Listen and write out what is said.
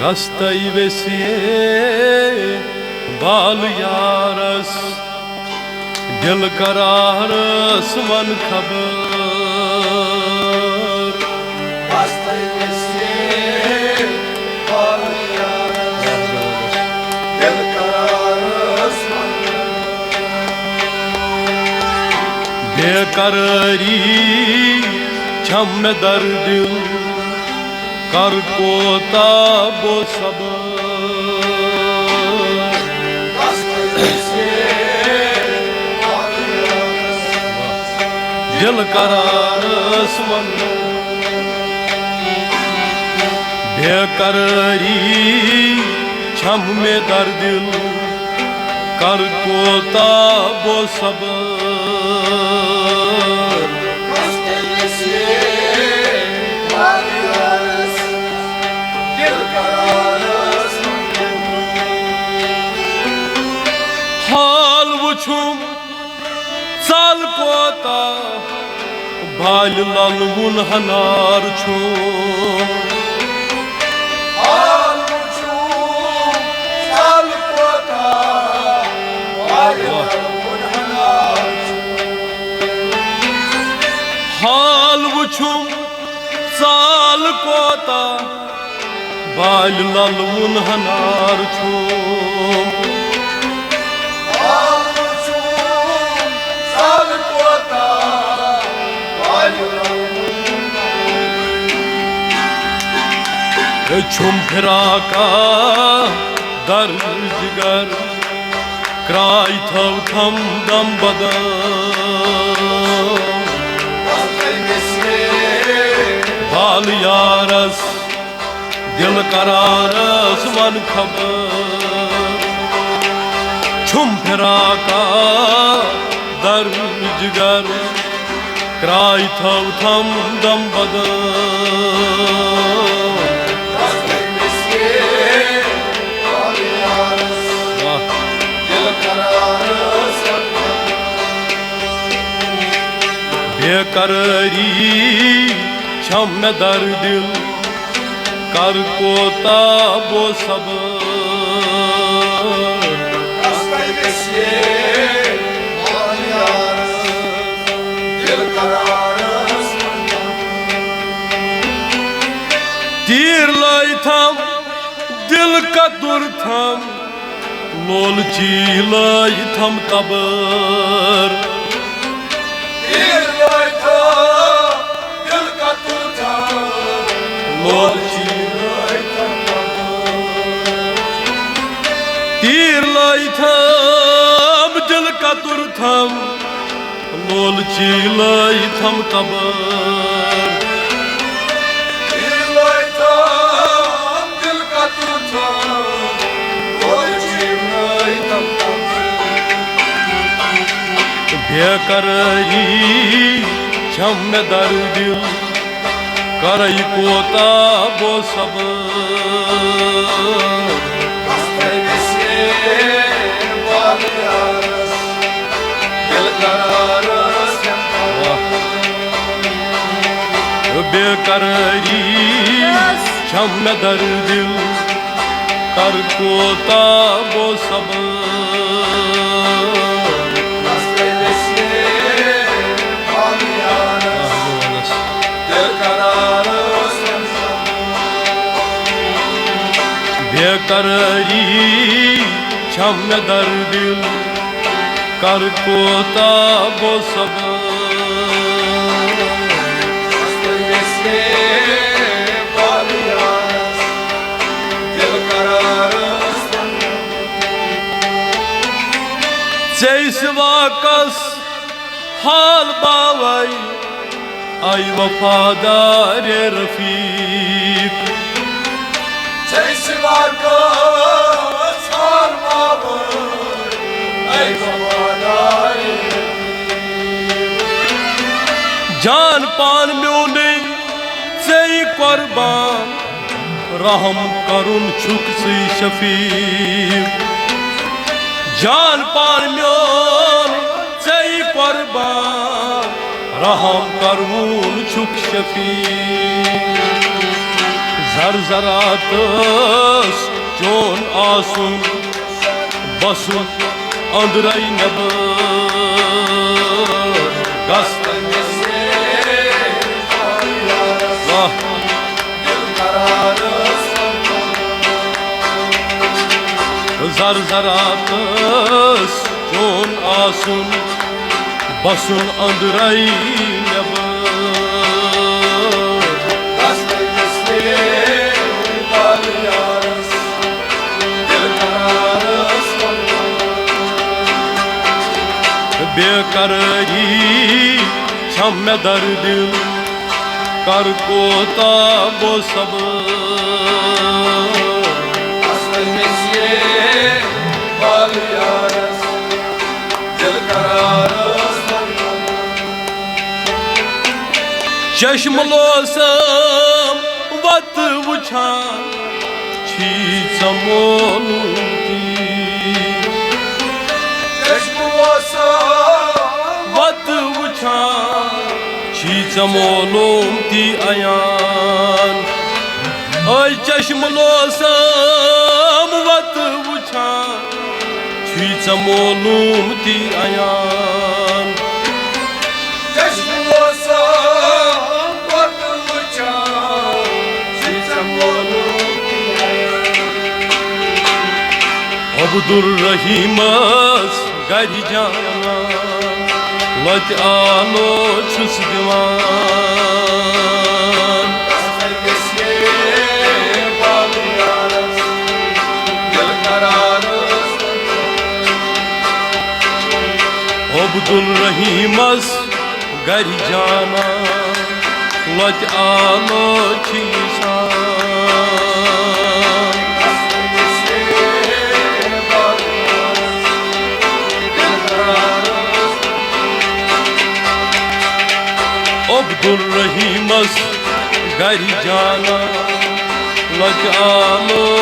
Gastay vesiye bal yaras Dil kararız man khabar Gastay vesiye bal yaras Dil kararız man Bekarari çam me dardil कर कोता वो सब दिल करार मन बेकरारी छम में दर्दिल कर कोता वो सब हाल वुछुम साल कोता भाल लालवुन हनार छुम हाल वुछुम साल कोता भाल लालवुन हनार हाल वुछुम साल कोता भाल लालवुन हनार छुम छुम फिरा का दर्द जिगर क्राय थव थम दम बदम बाल यारस दिल करारस मन खबर छुम फिरा का दर्द जिगर क्राय थव थम दम बदम बेकरारी छम में दर्दिल कर कोता वो सब तीर लाई थम दिल का दुर थम लोल ची लाई थम कबर तीर लाई थम दिल का तुर थम लोल ची लाई थम कबर तीर लाई थम दिल का तुर थम लोल ची लाई थम कबर बेकरारी छम में दर्दिल करई कोता वो सब बेकरारी छम में दर्दिल कर कोता वो सब बेकरारी छम में दर्दिल कर कोता वो सब जैस वाकस हाल बावई आई वफादार रफीक जैस वाकस हाल बावई आई वफादार जान पान म्योने से कुर्बान रहम करुन छुक से शफीक जान पान म्योन से कुर्बान रहम करुन छुक Shafiq Zar-zaratas Jon asun Basun Andray neber Gast Vah Zar-zaratas Jon asun Basun Andray neber बेकरारी छम में दर्द कर कोता वो सब चश्म लोसम वत वुछान छी समोलू Çamolum ti ayan Ay çeşmolosam vat vuçan Çi çamolum ti ayan Çeşmolosam vat vuçan Çi çamolum ti ayan Abdurrahimas gari jana Lat alo çus divan Abdurrahimas gari jana Lat alo çisan Abdurrahimas gari jana Lat alo